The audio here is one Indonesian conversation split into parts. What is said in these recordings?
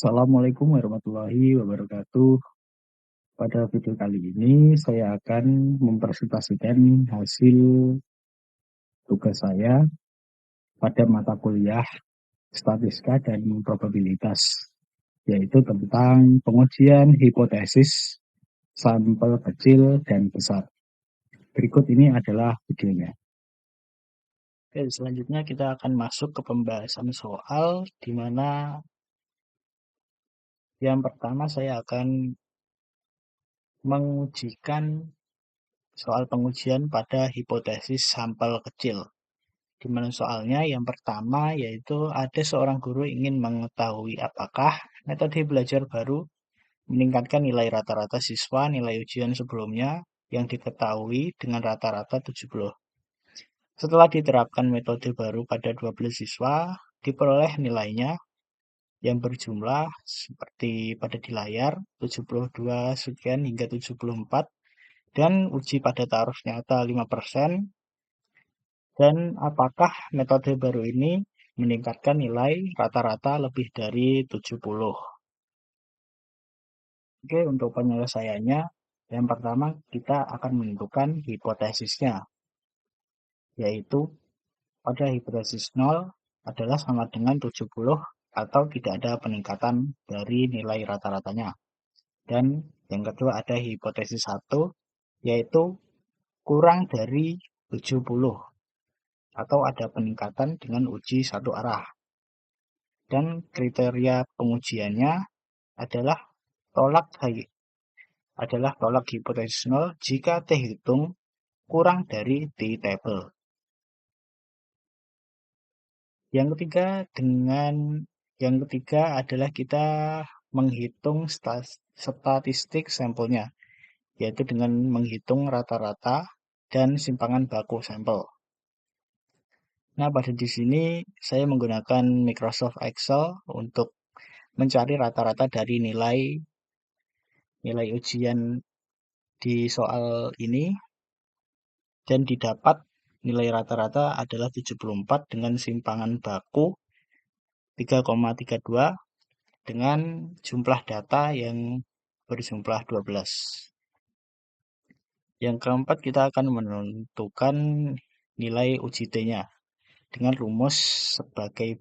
Assalamualaikum warahmatullahi wabarakatuh. Pada video kali ini saya akan mempresentasikan hasil tugas saya pada mata kuliah statistika dan probabilitas, yaitu tentang pengujian hipotesis sampel kecil dan besar. Berikut ini adalah videonya. Oke, selanjutnya kita akan masuk ke pembahasan soal di mana yang pertama saya akan mengujikan soal pengujian pada hipotesis sampel kecil. Di mana soalnya yang pertama yaitu ada seorang guru ingin mengetahui apakah metode belajar baru meningkatkan nilai rata-rata siswa nilai ujian sebelumnya yang diketahui dengan rata-rata 70. Setelah diterapkan metode baru pada 12 siswa, diperoleh nilainya yang berjumlah seperti pada di layar 72 sekian hingga 74 dan uji pada taraf nyata 5%. Dan apakah metode baru ini meningkatkan nilai rata-rata lebih dari 70? Oke, untuk penyelesaiannya, yang pertama kita akan menentukan hipotesisnya, yaitu pada hipotesis 0 adalah sama dengan 70 atau tidak ada peningkatan dari nilai rata-ratanya. Dan yang kedua ada hipotesis 1, yaitu kurang dari 70 atau ada peningkatan dengan uji satu arah. Dan kriteria pengujiannya adalah tolak hipotesis 0 jika T hitung kurang dari T table. Yang ketiga adalah kita menghitung statistik sampelnya, yaitu dengan menghitung rata-rata dan simpangan baku sampel. Nah, pada di sini saya menggunakan Microsoft Excel untuk mencari rata-rata dari nilai ujian di soal ini, dan didapat nilai rata-rata adalah 74 dengan simpangan baku 3,32 dengan jumlah data yang berjumlah 12. Yang keempat kita akan menentukan nilai uji T-nya dengan rumus sebagai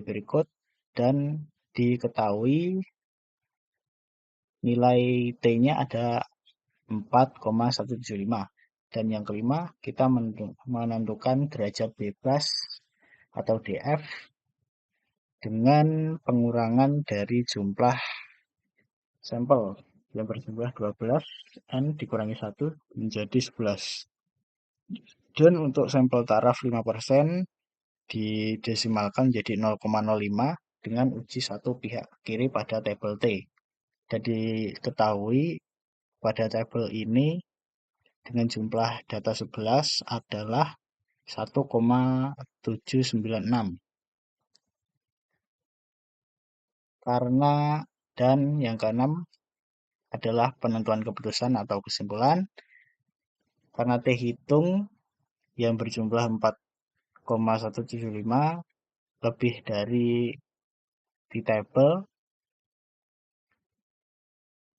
berikut dan diketahui nilai T-nya ada 4,175. Dan yang kelima kita menentukan derajat bebas atau DF dengan pengurangan dari jumlah sampel yang berjumlah 12 dan dikurangi 1 menjadi 11. Dan untuk sampel taraf 5% didesimalkan jadi 0,05 dengan uji satu pihak kiri pada tabel T. Jadi diketahui pada tabel ini dengan jumlah data 11 adalah 1,796. Dan yang keenam adalah penentuan keputusan atau kesimpulan. Karena T hitung yang berjumlah 4,175 lebih dari T table,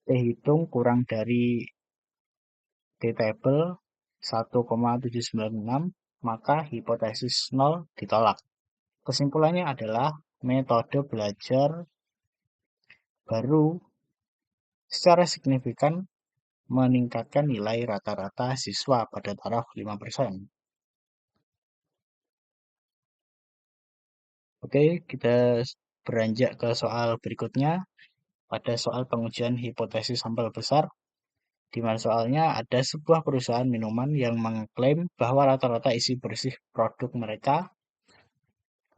T hitung kurang dari T table 1,796, maka hipotesis 0 ditolak. Kesimpulannya adalah metode belajar baru secara signifikan meningkatkan nilai rata-rata siswa pada taraf 5%. Oke, kita beranjak ke soal berikutnya. Pada soal pengujian hipotesis sampel besar, di mana soalnya ada sebuah perusahaan minuman yang mengklaim bahwa rata-rata isi bersih produk mereka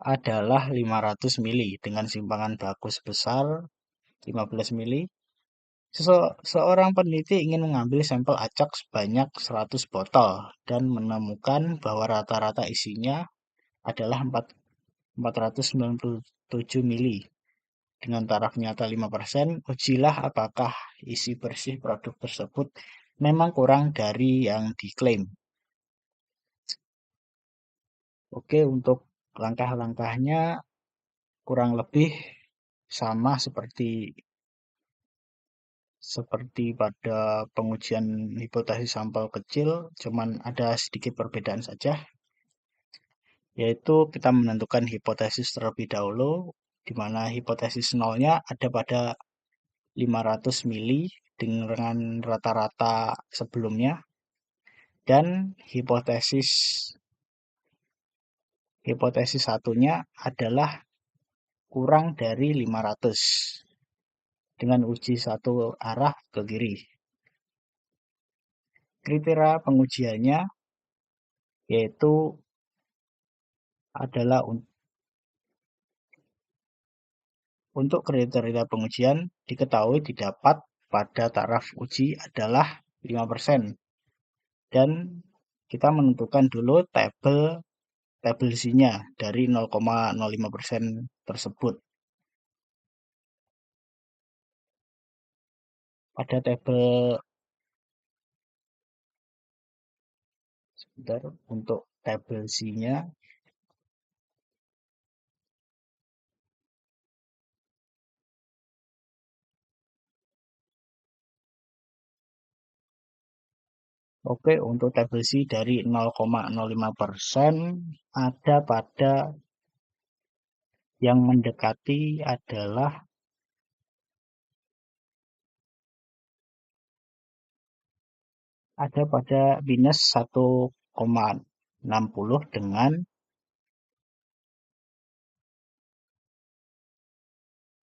adalah 500 mili dengan simpangan baku sebesar 15 mili. Seorang peneliti ingin mengambil sampel acak sebanyak 100 botol dan menemukan bahwa rata-rata isinya adalah 497 mili. Dengan taraf nyata 5%, ujilah apakah isi bersih produk tersebut memang kurang dari yang diklaim. Oke, untuk Langkah-langkahnya kurang lebih sama seperti seperti pada pengujian hipotesis sampel kecil, cuman ada sedikit perbedaan saja, yaitu kita menentukan hipotesis terlebih dahulu, di mana hipotesis nolnya ada pada 500 mili dengan rata-rata sebelumnya, dan hipotesis satunya adalah kurang dari 500 dengan uji satu arah ke kiri. Kriteria pengujiannya yaitu adalah untuk kriteria pengujian diketahui didapat pada taraf uji adalah 5%, dan kita menentukan dulu tabel C-nya dari 0,05% tersebut. Pada tabel sebentar, untuk tabel C-nya, oke, untuk tabel C dari 0,05% ada pada yang mendekati adalah ada pada minus 1,60 dengan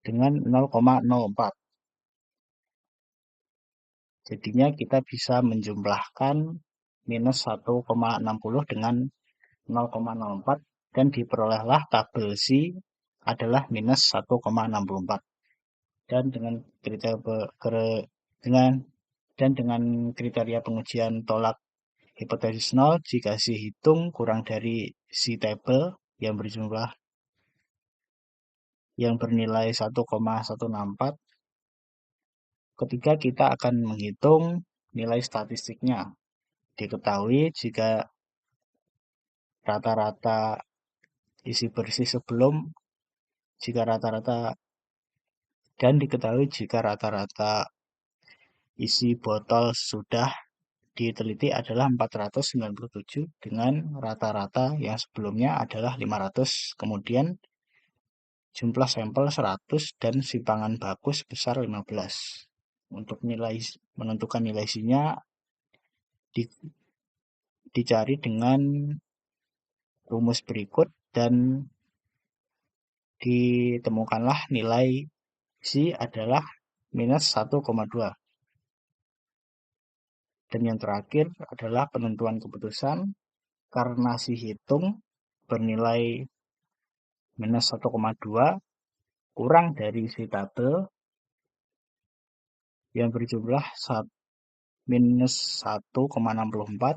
0,04. Jadinya kita bisa menjumlahkan minus 1,60 dengan 0,04 dan diperolehlah tabel C adalah minus 1,64. Dan dengan dengan kriteria pengujian tolak hipotesis nol, jika dihitung kurang dari si tabel yang berjumlah yang bernilai 1,164, ketika kita akan menghitung nilai statistiknya, diketahui jika rata-rata isi bersih sebelum jika rata-rata dan diketahui jika rata-rata isi botol sudah diteliti adalah 497 dengan rata-rata yang sebelumnya adalah 500, kemudian jumlah sampel 100 dan simpangan baku sebesar 15. Untuk menentukan nilai C-nya dicari dengan rumus berikut dan ditemukanlah nilai C adalah minus 1,2. Dan yang terakhir adalah penentuan keputusan karena si hitung bernilai minus 1,2 kurang dari si tabel yang berjumlah minus 1,64,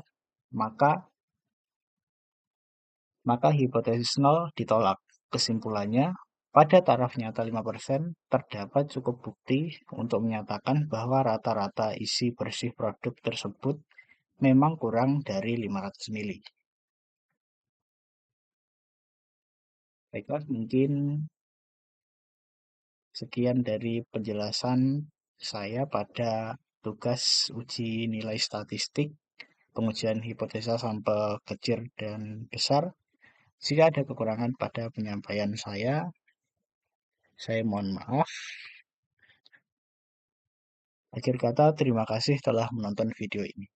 maka hipotesis nol ditolak. Kesimpulannya, pada taraf nyata 5% terdapat cukup bukti untuk menyatakan bahwa rata-rata isi bersih produk tersebut memang kurang dari 500 mili. Baiklah, mungkin sekian dari penjelasan saya pada tugas uji nilai statistik pengujian hipotesa sampel kecil dan besar. Jika ada kekurangan pada penyampaian saya mohon maaf. Akhir kata, terima kasih telah menonton video ini.